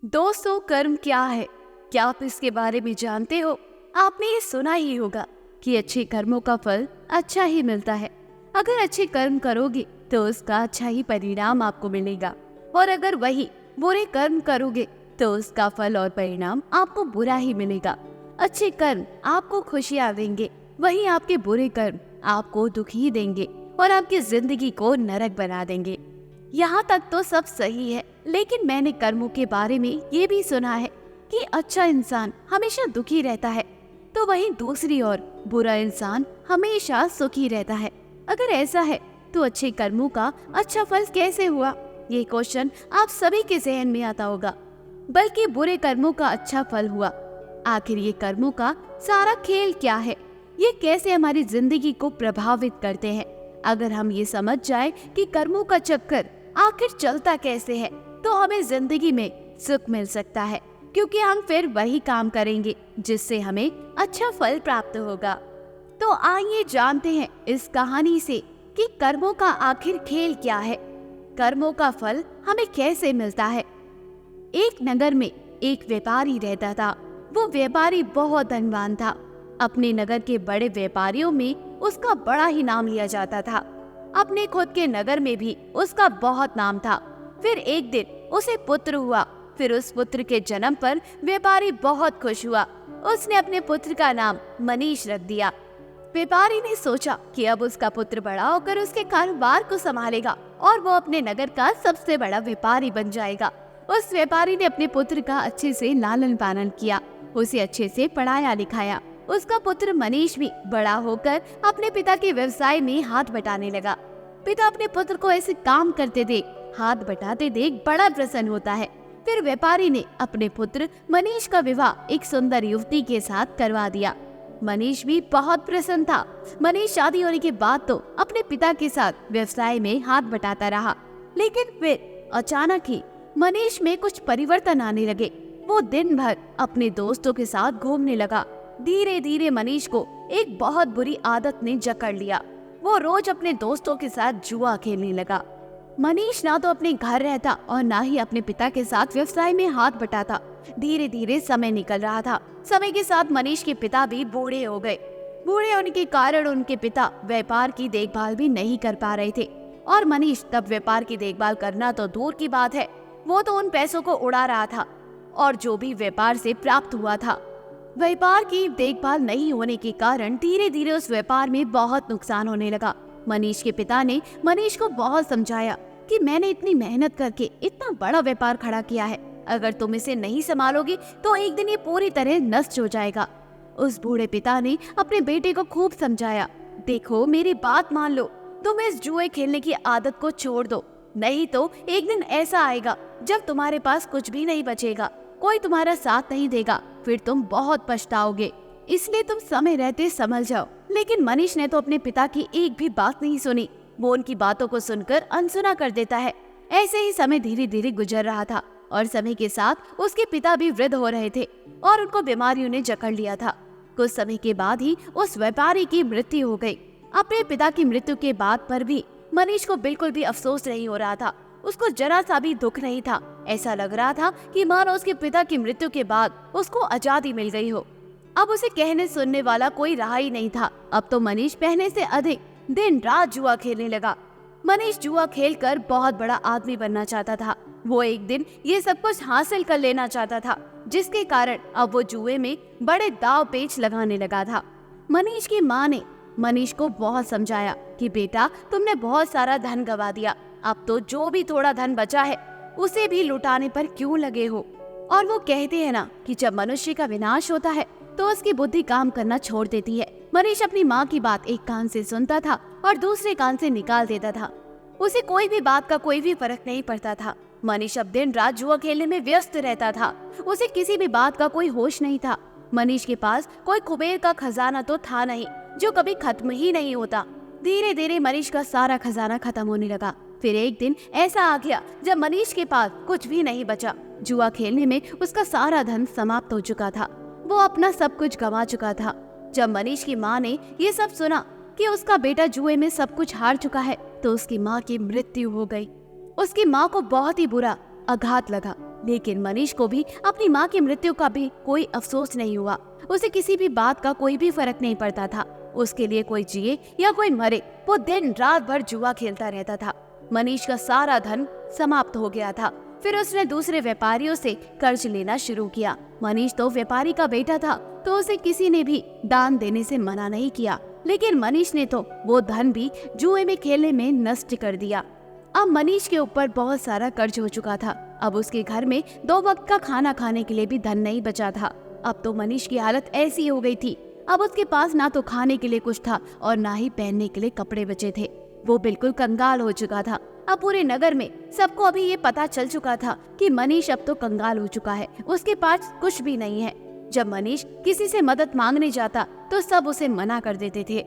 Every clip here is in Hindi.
दोस्तों, कर्म क्या है? क्या आप इसके बारे में जानते हो? आपने ये सुना ही होगा कि अच्छे कर्मों का फल अच्छा ही मिलता है। अगर अच्छे कर्म करोगे तो उसका अच्छा ही परिणाम आपको मिलेगा, और अगर वही बुरे कर्म करोगे तो उसका फल और परिणाम आपको बुरा ही मिलेगा। अच्छे कर्म आपको खुशियाँ देंगे, वहीं आपके बुरे कर्म आपको दुख ही देंगे और आपकी जिंदगी को नरक बना देंगे। यहाँ तक तो सब सही है, लेकिन मैंने कर्मों के बारे में ये भी सुना है कि अच्छा इंसान हमेशा दुखी रहता है, तो वहीं दूसरी ओर बुरा इंसान हमेशा सुखी रहता है। अगर ऐसा है तो अच्छे कर्मों का अच्छा फल कैसे हुआ? ये क्वेश्चन आप सभी के जहन में आता होगा। बल्कि बुरे कर्मों का अच्छा फल हुआ। आखिर ये कर्मों का सारा खेल क्या है? ये कैसे हमारी जिंदगी को प्रभावित करते हैं? अगर हम ये समझ जाए कि कर्मों का चक्कर आखिर चलता कैसे है, तो हमें जिंदगी में सुख मिल सकता है, क्योंकि हम फिर वही काम करेंगे जिससे हमें अच्छा फल प्राप्त होगा। तो आइए जानते हैं इस कहानी से कि कर्मों का आखिर खेल क्या है, कर्मों का फल हमें कैसे मिलता है। एक नगर में एक व्यापारी रहता था। वो व्यापारी बहुत धनवान था। अपने नगर के बड़े व्यापारियों में उसका बड़ा ही नाम लिया जाता था। अपने खुद के नगर में भी उसका बहुत नाम था। फिर एक दिन उसे पुत्र हुआ। फिर उस पुत्र के जन्म पर व्यापारी बहुत खुश हुआ। उसने अपने पुत्र का नाम मनीष रख दिया। व्यापारी ने सोचा कि अब उसका पुत्र बड़ा होकर उसके कारोबार को संभालेगा और वो अपने नगर का सबसे बड़ा व्यापारी बन जाएगा। उस व्यापारी ने अपने पुत्र का अच्छे से लालन पालन किया, उसे अच्छे से पढ़ाया लिखाया। उसका पुत्र मनीष भी बड़ा होकर अपने पिता के व्यवसाय में हाथ बटाने लगा। पिता अपने पुत्र को ऐसे काम करते देख, हाथ बटाते देख बड़ा प्रसन्न होता है। फिर व्यापारी ने अपने पुत्र मनीष का विवाह एक सुंदर युवती के साथ करवा दिया। मनीष भी बहुत प्रसन्न था। मनीष शादी होने के बाद तो अपने पिता के साथ व्यवसाय में हाथ बटाता रहा, लेकिन फिर अचानक ही मनीष में कुछ परिवर्तन आने लगे। वो दिन भर अपने दोस्तों के साथ घूमने लगा। धीरे धीरे मनीष को एक बहुत बुरी आदत ने जकड़ लिया। वो रोज अपने दोस्तों के साथ जुआ खेलने लगा। मनीष ना तो अपने घर रहता और ना ही अपने पिता के साथ व्यवसाय में हाथ बटाता। धीरे धीरे समय निकल रहा था। समय के साथ मनीष के पिता भी बूढ़े हो गए। बूढ़े होने के कारण उनके पिता व्यापार की देखभाल भी नहीं कर पा रहे थे, और मनीष तब व्यापार की देखभाल करना तो दूर की बात है, वो तो उन पैसों को उड़ा रहा था और जो भी व्यापार से प्राप्त हुआ था। व्यापार की देखभाल नहीं होने के कारण धीरे धीरे उस व्यापार में बहुत नुकसान होने लगा। मनीष के पिता ने मनीष को बहुत समझाया कि मैंने इतनी मेहनत करके इतना बड़ा व्यापार खड़ा किया है, अगर तुम इसे नहीं संभालोगे तो एक दिन ये पूरी तरह नष्ट हो जाएगा। उस बूढ़े पिता ने अपने बेटे को खूब समझाया, देखो मेरी बात मान लो, तुम इस जुए खेलने की आदत को छोड़ दो, नहीं तो एक दिन ऐसा आएगा जब तुम्हारे पास कुछ भी नहीं बचेगा, कोई तुम्हारा साथ नहीं देगा, फिर तुम बहुत पछताओगे। इसलिए तुम समय रहते संभल जाओ। लेकिन मनीष ने तो अपने पिता की एक भी बात नहीं सुनी। वो उनकी बातों को सुनकर अनसुना कर देता है। ऐसे ही समय धीरे धीरे गुजर रहा था और समय के साथ उसके पिता भी वृद्ध हो रहे थे और उनको बीमारियों ने जकड़ लिया था। कुछ समय के बाद ही उस व्यापारी की मृत्यु हो गई। अपने पिता की मृत्यु के बाद पर भी मनीष को बिल्कुल भी अफसोस नहीं हो रहा था। उसको जरा सा भी दुख नहीं था। ऐसा लग रहा था कि मानो उसके पिता की मृत्यु के बाद उसको आजादी मिल गई हो। अब उसे कहने सुनने वाला कोई रहा ही नहीं था। अब तो मनीष पहले से अधिक दिन रात जुआ खेलने लगा। मनीष जुआ खेलकर बहुत बड़ा आदमी बनना चाहता था। वो एक दिन ये सब कुछ हासिल कर लेना चाहता था, जिसके कारण अब वो जुए में बड़े दाव पेच लगाने लगा था। मनीष की माँ ने मनीष को बहुत समझाया कि बेटा, तुमने बहुत सारा धन गवा दिया, अब तो जो भी थोड़ा धन बचा है उसे भी लुटाने पर क्यों लगे हो। और वो कहते हैं ना कि जब मनुष्य का विनाश होता है तो उसकी बुद्धि काम करना छोड़ देती है। मनीष अपनी माँ की बात एक कान से सुनता था और दूसरे कान से निकाल देता था। उसे कोई भी बात का कोई भी फर्क नहीं पड़ता था। मनीष अब दिन रात जुआ खेलने में व्यस्त रहता था। उसे किसी भी बात का कोई होश नहीं था। मनीष के पास कोई कुबेर का खजाना तो था नहीं, जो कभी खत्म ही नहीं होता। धीरे धीरे मनीष का सारा खजाना खत्म होने लगा। फिर एक दिन ऐसा आ गया जब मनीष के पास कुछ भी नहीं बचा। जुआ खेलने में उसका सारा धन समाप्त हो चुका था। वो अपना सब कुछ गंवा चुका था। जब मनीष की माँ ने ये सब सुना कि उसका बेटा जुए में सब कुछ हार चुका है, तो उसकी माँ की मृत्यु हो गई। उसकी माँ को बहुत ही बुरा आघात लगा। लेकिन मनीष को भी अपनी माँ की मृत्यु का भी कोई अफसोस नहीं हुआ। उसे किसी भी बात का कोई भी फर्क नहीं पड़ता था। उसके लिए कोई जिए या कोई मरे, वो दिन रात भर जुआ खेलता रहता था। मनीष का सारा धन समाप्त हो गया था। फिर उसने दूसरे व्यापारियों से कर्ज लेना शुरू किया। मनीष तो व्यापारी का बेटा था, तो उसे किसी ने भी दान देने से मना नहीं किया, लेकिन मनीष ने तो वो धन भी जुए में खेलने में नष्ट कर दिया। अब मनीष के ऊपर बहुत सारा कर्ज हो चुका था। अब उसके घर में 2 वक्त का खाना खाने के लिए भी धन नहीं बचा था। अब तो मनीष की हालत ऐसी हो गई थी, अब उसके पास ना तो खाने के लिए कुछ था और ना ही पहनने के लिए कपड़े बचे थे। वो बिल्कुल कंगाल हो चुका था। अब पूरे नगर में सबको अभी ये पता चल चुका था कि मनीष अब तो कंगाल हो चुका है, उसके पास कुछ भी नहीं है। जब मनीष किसी से मदद मांगने जाता तो सब उसे मना कर देते थे।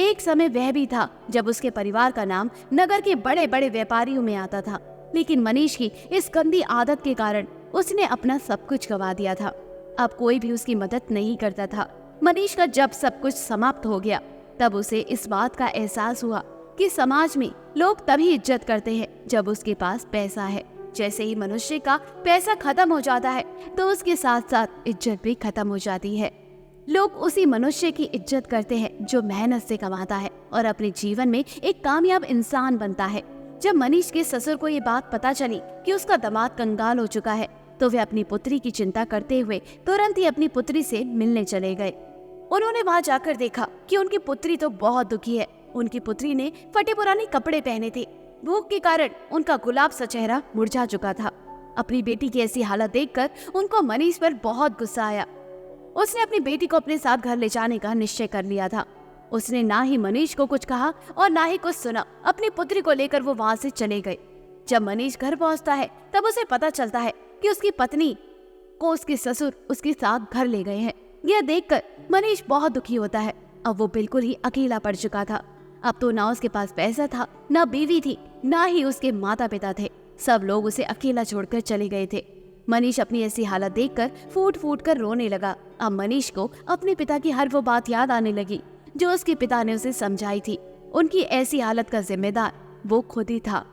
एक समय वह भी था जब उसके परिवार का नाम नगर के बड़े बड़े व्यापारियों में आता था, लेकिन मनीष की इस गंदी आदत के कारण उसने अपना सब कुछ गवा दिया था। अब कोई भी उसकी मदद नहीं करता था। मनीष का जब सब कुछ समाप्त हो गया, तब उसे इस बात का एहसास हुआ कि समाज में लोग तभी इज्जत करते हैं जब उसके पास पैसा है। जैसे ही मनुष्य का पैसा खत्म हो जाता है, तो उसके साथ साथ इज्जत भी खत्म हो जाती है। लोग उसी मनुष्य की इज्जत करते हैं जो मेहनत से कमाता है और अपने जीवन में एक कामयाब इंसान बनता है। जब मनीष के ससुर को ये बात पता चली कि उसका दामाद कंगाल हो चुका है, तो वे अपनी पुत्री की चिंता करते हुए तुरंत ही अपनी पुत्री से मिलने चले गए। उन्होंने वहाँ जाकर देखा कि उनकी पुत्री तो बहुत दुखी है। उनकी पुत्री ने फटे पुराने कपड़े पहने थे। भूख के कारण उनका गुलाब सा चेहरा मुरझा चुका था। अपनी बेटी की ऐसी हालत देखकर उनको मनीष पर बहुत गुस्सा आया। उसने अपनी बेटी को अपने साथ घर ले जाने का निश्चय कर लिया था। उसने ना ही मनीष को कुछ कहा और ना ही कुछ सुना। अपनी पुत्री को लेकर वो वहाँ से चले गए। जब मनीष घर पहुँचता है, तब उसे पता चलता है कि उसकी पत्नी को उसके ससुर उसके साथ घर ले गए हैं। यह देखकर मनीष बहुत दुखी होता है। अब वो बिल्कुल ही अकेला पड़ चुका था। अब तो ना उसके पास पैसा था, ना बीवी थी, ना ही उसके माता पिता थे। सब लोग उसे अकेला छोड़कर चले गए थे। मनीष अपनी ऐसी हालत देखकर फूट फूट कर रोने लगा। अब मनीष को अपने पिता की हर वो बात याद आने लगी जो उसके पिता ने उसे समझाई थी। उनकी ऐसी हालत का जिम्मेदार वो खुद ही था।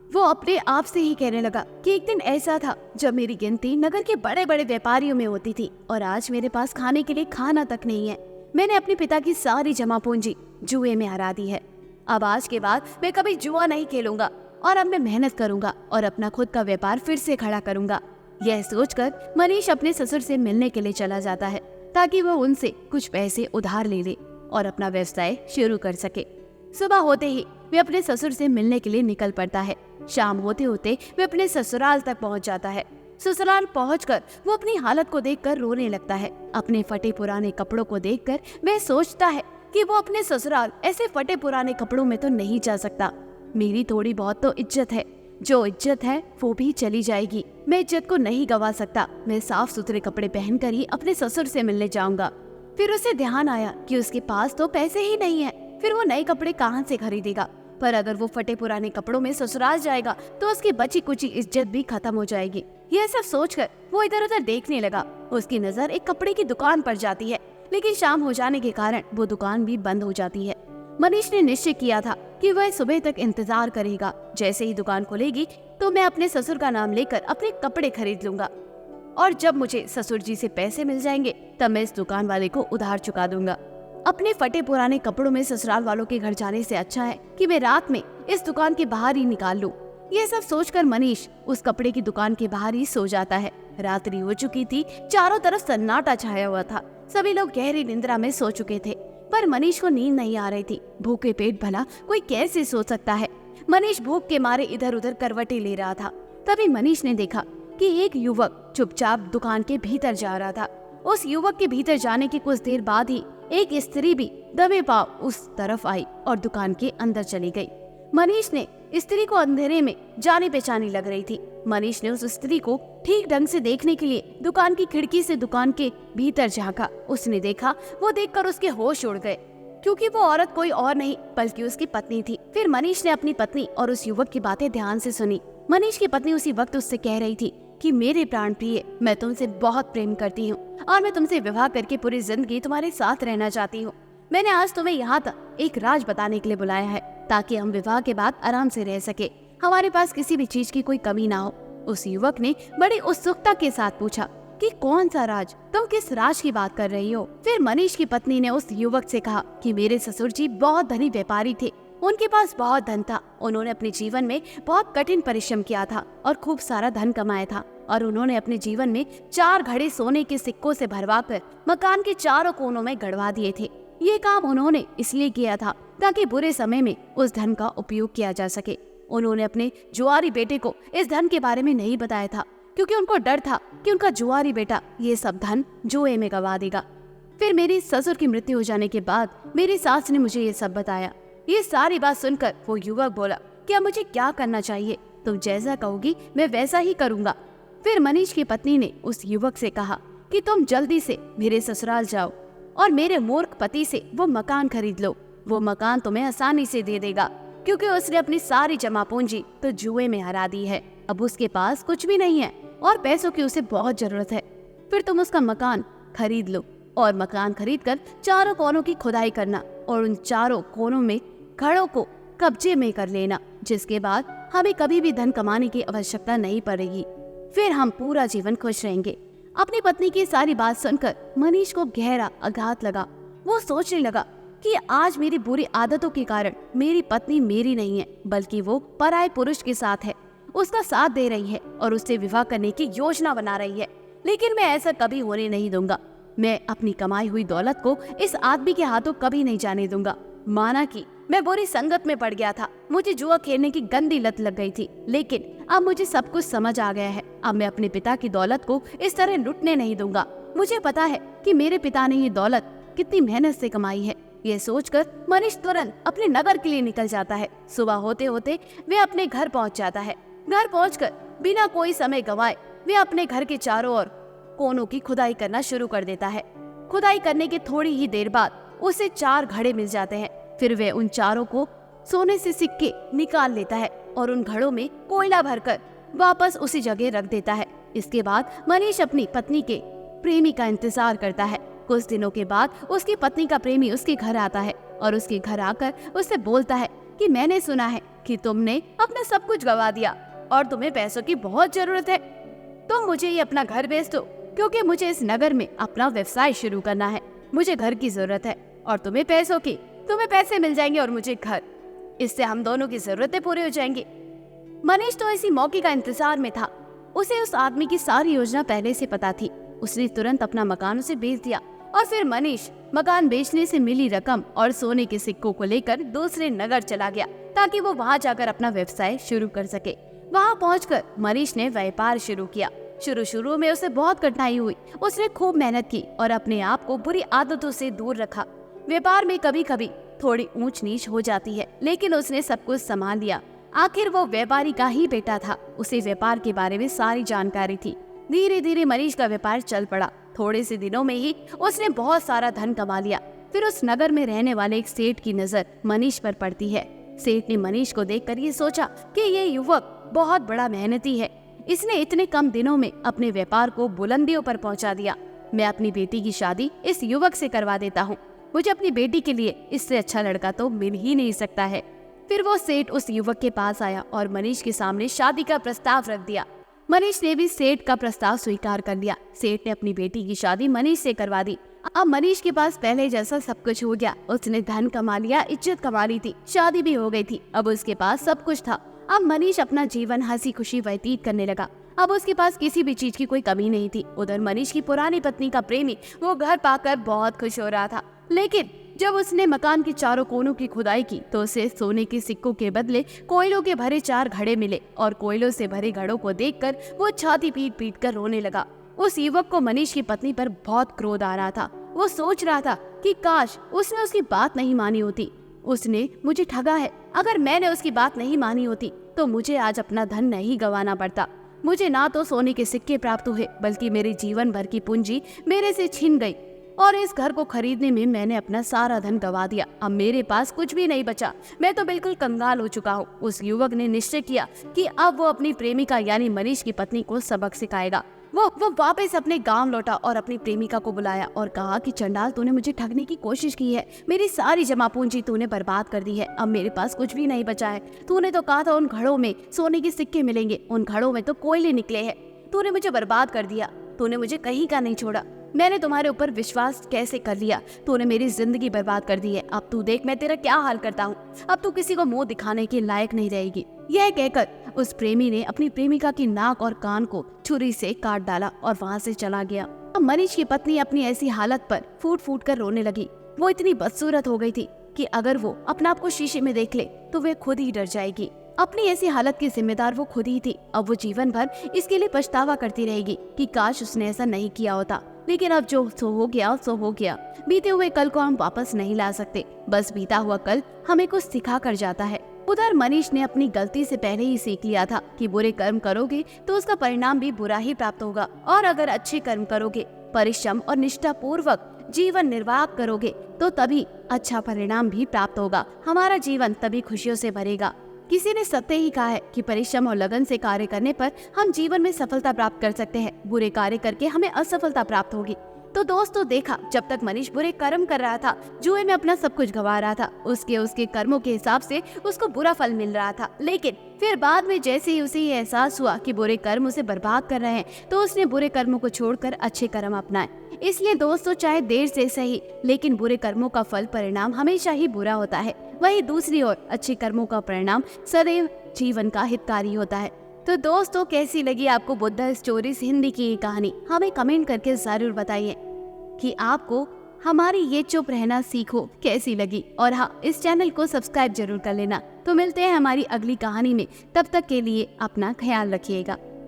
वो अपने आप से ही कहने लगा कि एक दिन ऐसा था जब मेरी गिनती नगर के बड़े बड़े व्यापारियों में होती थी और आज मेरे पास खाने के लिए खाना तक नहीं है। मैंने अपने पिता की सारी जमा पूंजी जुए में हरा दी है। अब आज के बाद मैं कभी जुआ नहीं खेलूंगा और अब मैं मेहनत करूंगा और अपना खुद का व्यापार फिर से खड़ा करूंगा। यह सोचकर मनीष अपने ससुर से मिलने के लिए चला जाता है ताकि वह उनसे कुछ पैसे उधार ले ले और अपना व्यवसाय शुरू कर सके। सुबह होते ही वे अपने ससुर से मिलने के लिए निकल पड़ता है। शाम होते होते वे अपने ससुराल तक पहुंच जाता है। ससुराल पहुंचकर वो अपनी हालत को देखकर रोने लगता है। अपने फटे पुराने कपड़ों को देखकर वह सोचता है कि वो अपने ससुराल ऐसे फटे पुराने कपड़ों में तो नहीं जा सकता। मेरी थोड़ी बहुत तो इज्जत है, जो इज्जत है वो भी चली जाएगी। मैं इज्जत को नहीं गवा सकता। मैं साफ सुथरे कपड़े पहनकर ही अपने ससुर से मिलने जाऊंगा। फिर उसे ध्यान आया कि उसके पास तो पैसे ही नहीं है। फिर वो नए कपड़े कहाँ से खरीदेगा? पर अगर वो फटे पुराने कपड़ों में ससुराल जाएगा तो उसकी बची कुची इज्जत भी खत्म हो जाएगी। यह सब सोचकर वो इधर उधर देखने लगा। उसकी नजर एक कपड़े की दुकान पर जाती है, लेकिन शाम हो जाने के कारण वो दुकान भी बंद हो जाती है। मनीष ने निश्चय किया था कि वह सुबह तक इंतजार करेगा। जैसे ही दुकान खुलेगी तो मैं अपने ससुर का नाम लेकर अपने कपड़े खरीद लूंगा और जब मुझे ससुर जी से पैसे मिल जाएंगे तब मैं इस दुकान वाले को उधार चुका दूंगा। अपने फटे पुराने कपड़ों में ससुराल वालों के घर जाने से अच्छा है कि मैं रात में इस दुकान के बाहर ही निकाल लूं। यह सब सोचकर मनीष उस कपड़े की दुकान के बाहर ही सो जाता है। रात्रि हो चुकी थी। चारों तरफ सन्नाटा छाया हुआ था। सभी लोग गहरी निंद्रा में सो चुके थे, पर मनीष को नींद नहीं आ रही थी। भूखे पेट भला कोई कैसे सो सकता है? मनीष भूख के मारे इधर उधर करवटें ले रहा था। तभी मनीष ने देखा कि एक युवक चुपचाप दुकान के भीतर जा रहा था। उस युवक के भीतर जाने की कुछ देर बाद ही एक स्त्री भी दबे पांव उस तरफ आई और दुकान के अंदर चली गई। मनीष ने स्त्री को अंधेरे में जानी पहचानी लग रही थी। मनीष ने उस स्त्री को ठीक ढंग से देखने के लिए दुकान की खिड़की से दुकान के भीतर झांका। उसने देखा, वो देखकर उसके होश उड़ गए, क्योंकि वो औरत कोई और नहीं बल्कि उसकी पत्नी थी। फिर मनीष ने अपनी पत्नी और उस युवक की बातें ध्यान से सुनी। मनीष की पत्नी उसी वक्त उससे कह रही थी कि मेरे प्राण प्रिय, मैं तुमसे बहुत प्रेम करती हूँ और मैं तुमसे विवाह करके पूरी जिंदगी तुम्हारे साथ रहना चाहती हूँ। मैंने आज तुम्हें यहाँ तक एक राज बताने के लिए बुलाया है ताकि हम विवाह के बाद आराम से रह सके। हमारे पास किसी भी चीज की कोई कमी ना हो। उस युवक ने बड़ी उत्सुकता के साथ पूछा कि कौन सा राज, तुम किस राज की बात कर रही हो? फिर मनीष की पत्नी ने उस युवक से कहा कि मेरे ससुर जी बहुत धनी व्यापारी थे, उनके पास बहुत धन था। उन्होंने अपने जीवन में बहुत कठिन परिश्रम किया था और खूब सारा धन कमाया था, और उन्होंने अपने जीवन में 4 घड़े सोने के सिक्कों से भरवाकर मकान के चारों कोनों में गड़वा दिए थे। ये काम उन्होंने इसलिए किया था ताकि बुरे समय में उस धन का उपयोग किया जा सके। उन्होंने अपने जुआरी बेटे को इस धन के बारे में नहीं बताया था, क्योंकि उनको डर था कि उनका जुआरी बेटा ये सब धन जुए में गवा देगा। फिर मेरी ससुर की मृत्यु हो जाने के बाद मेरी सास ने मुझे ये सब बताया। ये सारी बात सुनकर वो युवक बोला कि अब मुझे क्या करना चाहिए? तुम जैसा कहोगी मैं वैसा ही करूँगा। फिर मनीष की पत्नी ने उस युवक से कहा कि तुम जल्दी से मेरे ससुराल जाओ और मेरे मूर्ख पति से वो मकान खरीद लो। वो मकान तुम्हें आसानी से दे देगा, क्योंकि उसने अपनी सारी जमा पूंजी तो जुए में हरा दी है। अब उसके पास कुछ भी नहीं है और पैसों की उसे बहुत जरूरत है। फिर तुम उसका मकान खरीद लो और मकान खरीदकर चारों कोनों की खुदाई करना और उन चारों कोनों में घड़ों को कब्जे में कर लेना, जिसके बाद हमें कभी भी धन कमाने की आवश्यकता नहीं पड़ेगी। फिर हम पूरा जीवन खुश रहेंगे। अपनी पत्नी की सारी बात सुनकर मनीष को गहरा आघात लगा। वो सोचने लगा कि आज मेरी बुरी आदतों के कारण मेरी पत्नी मेरी नहीं है, बल्कि वो पराये पुरुष के साथ है, उसका साथ दे रही है और उससे विवाह करने की योजना बना रही है। लेकिन मैं ऐसा कभी होने नहीं दूंगा। मैं अपनी कमाई हुई दौलत को इस आदमी के हाथों कभी नहीं जाने दूंगा। माना कि मैं बुरी संगत में पड़ गया था, मुझे जुआ खेलने की गंदी लत लग गई थी, लेकिन अब मुझे सब कुछ समझ आ गया है। अब मैं अपने पिता की दौलत को इस तरह लुटने नहीं दूंगा। मुझे पता है कि मेरे पिता ने ये दौलत कितनी मेहनत से कमाई है। ये सोचकर मनीष तुरंत अपने नगर के लिए निकल जाता है। सुबह होते होते वे अपने घर पहुंच जाता है। घर पहुंचकर बिना कोई समय गंवाए वे अपने घर के चारों ओर कोनों की खुदाई करना शुरू कर देता है। खुदाई करने के थोड़ी ही देर बाद उसे 4 घड़े मिल जाते हैं। फिर वे उन चारों को सोने से सिक्के निकाल लेता है और उन घड़ों में कोयला भरकर वापस उसी जगह रख देता है। इसके बाद मनीष अपनी पत्नी के प्रेमी का इंतजार करता है। कुछ दिनों के बाद उसकी पत्नी का प्रेमी उसके घर आता है और उसके घर आकर उससे बोलता है कि मैंने सुना है कि तुमने अपना सब कुछ गवा दिया और तुम्हें पैसों की बहुत जरूरत है। तुम मुझे ये अपना घर बेच दो, क्योंकि मुझे इस नगर में अपना व्यवसाय शुरू करना है। मुझे घर की जरूरत है और तुम्हें पैसों की। तुम्हें पैसे मिल जाएंगे और मुझे घर। इससे हम दोनों की जरूरतें पूरी हो जाएंगी। मनीष तो इसी मौके का इंतजार में था। उसे उस आदमी की सारी योजना पहले से पता थी। उसने तुरंत अपना मकान उसे बेच दिया और फिर मनीष मकान बेचने से मिली रकम और सोने के सिक्कों को लेकर दूसरे नगर चला गया, ताकि वो वहाँ जाकर अपना व्यवसाय शुरू कर सके। वहाँ पहुंचकर मनीष ने व्यापार शुरू किया। शुरू में उसे बहुत कठिनाई हुई। उसने खूब मेहनत की और अपने आप को बुरी आदतों से दूर रखा। व्यापार में कभी कभी थोड़ी ऊंच नीच हो जाती है, लेकिन उसने सब कुछ संभाल लिया। आखिर वो व्यापारी का ही बेटा था। उसे व्यापार के बारे में सारी जानकारी थी। धीरे धीरे मनीष का व्यापार चल पड़ा। थोड़े से दिनों में ही उसने बहुत सारा धन कमा लिया। फिर उस नगर में रहने वाले एक सेठ की नजर मनीष पर पड़ती है। सेठ ने मनीष को देखकर ये सोचा कि ये युवक बहुत बड़ा मेहनती है। इसने इतने कम दिनों में अपने व्यापार को बुलंदियों पर पहुंचा दिया। मैं अपनी बेटी की शादी इस युवक से करवा देता हूँ। मुझे अपनी बेटी के लिए इससे अच्छा लड़का तो मिल ही नहीं सकता है। फिर वो सेठ उस युवक के पास आया और मनीष के सामने शादी का प्रस्ताव रख दिया। मनीष ने भी सेठ का प्रस्ताव स्वीकार कर लिया। सेठ ने अपनी बेटी की शादी मनीष से करवा दी। अब मनीष के पास पहले जैसा सब कुछ हो गया। उसने धन कमा लिया, इज्जत कमा ली थी, शादी भी हो गई थी। अब उसके पास सब कुछ था। अब मनीष अपना जीवन हंसी खुशी व्यतीत करने लगा। अब उसके पास किसी भी चीज की कोई कमी नहीं थी। उधर मनीष की पुरानी पत्नी का प्रेमी वो घर पाकर बहुत खुश हो रहा था, लेकिन जब उसने मकान के चारों कोनों की खुदाई की तो उसे सोने के सिक्कों के बदले कोयलों के भरे 4 घड़े मिले और कोयलों से भरे घड़ों को देखकर वो छाती पीट पीट कर रोने लगा। उस युवक को मनीष की पत्नी पर बहुत क्रोध आ रहा था। वो सोच रहा था कि काश उसने उसकी बात नहीं मानी होती। उसने मुझे ठगा है। अगर मैंने उसकी बात नहीं मानी होती तो मुझे आज अपना धन नहीं गंवाना पड़ता। मुझे ना तो सोने के सिक्के प्राप्त हुए, बल्कि मेरे जीवन भर की पूंजी मेरे से छिन गई और इस घर को खरीदने में मैंने अपना सारा धन गंवा दिया। अब मेरे पास कुछ भी नहीं बचा। मैं तो बिल्कुल कंगाल हो चुका हूँ। उस युवक ने निश्चय किया कि अब वो अपनी प्रेमिका यानी मनीष की पत्नी को सबक सिखाएगा। वो वापस अपने गांव लौटा और अपनी प्रेमिका को बुलाया और कहा कि चंडाल, तूने मुझे ठगने की कोशिश की है, मेरी सारी जमा पूंजी तूने बर्बाद कर दी है, अब मेरे पास कुछ भी नहीं बचा है। तूने तो कहा था उन घड़ों में सोने के सिक्के मिलेंगे, उन घड़ों में तो कोयले निकले हैं। तूने मुझे बर्बाद कर दिया, तूने मुझे कहीं का नहीं छोड़ा। मैंने तुम्हारे ऊपर विश्वास कैसे कर लिया, तूने मेरी जिंदगी बर्बाद कर दी है। अब तू देख मैं तेरा क्या हाल करता हूँ, अब तू किसी को मुंह दिखाने के लायक नहीं रहेगी। यह कहकर उस प्रेमी ने अपनी प्रेमिका की नाक और कान को छुरी से काट डाला और वहाँ से चला गया। अब मनीष की पत्नी अपनी ऐसी हालत पर फूट फूट कर रोने लगी। वो इतनी बदसूरत हो गई थी कि अगर वो अपना आप को शीशे में देख ले तो वे खुद ही डर जाएगी। अपनी ऐसी हालत की जिम्मेदार वो खुद ही थी। अब वो जीवन भर इसके लिए पछतावा करती रहेगी कि काश उसने ऐसा नहीं किया होता। लेकिन अब जो सो हो गया सो हो गया। बीते हुए कल को हम वापस नहीं ला सकते, बस बीता हुआ कल हमें कुछ सिखा कर जाता है। उधर मनीष ने अपनी गलती से पहले ही सीख लिया था कि बुरे कर्म करोगे तो उसका परिणाम भी बुरा ही प्राप्त होगा, और अगर अच्छे कर्म करोगे, परिश्रम और निष्ठा पूर्वक जीवन निर्वाह करोगे तो तभी अच्छा परिणाम भी प्राप्त होगा। हमारा जीवन तभी खुशियों से भरेगा। किसी ने सत्य ही कहा है कि परिश्रम और लगन से कार्य करने पर हम जीवन में सफलता प्राप्त कर सकते हैं, बुरे कार्य करके हमें असफलता प्राप्त होगी। तो दोस्तों देखा, जब तक मनीष बुरे कर्म कर रहा था, जुए में अपना सब कुछ गंवा रहा था, उसके कर्मों के हिसाब से उसको बुरा फल मिल रहा था। लेकिन फिर बाद में जैसे ही उसे ये एहसास हुआ कि बुरे कर्म उसे बर्बाद कर रहे हैं, तो उसने बुरे कर्मों को छोड़कर अच्छे कर्म अपनाए। इसलिए दोस्तों, चाहे देर से सही, लेकिन बुरे कर्मों का फल परिणाम हमेशा ही बुरा होता है। वहीं दूसरी ओर अच्छे कर्मों का परिणाम सदैव जीवन का हितकारी होता है। तो दोस्तों, कैसी लगी आपको बुद्धा स्टोरीज हिंदी की ये कहानी? हमें कमेंट करके जरूर बताइए कि आपको हमारी ये चुप रहना सीखो कैसी लगी। और हाँ, इस चैनल को सब्सक्राइब जरूर कर लेना। तो मिलते हैं हमारी अगली कहानी में, तब तक के लिए अपना ख्याल रखिएगा।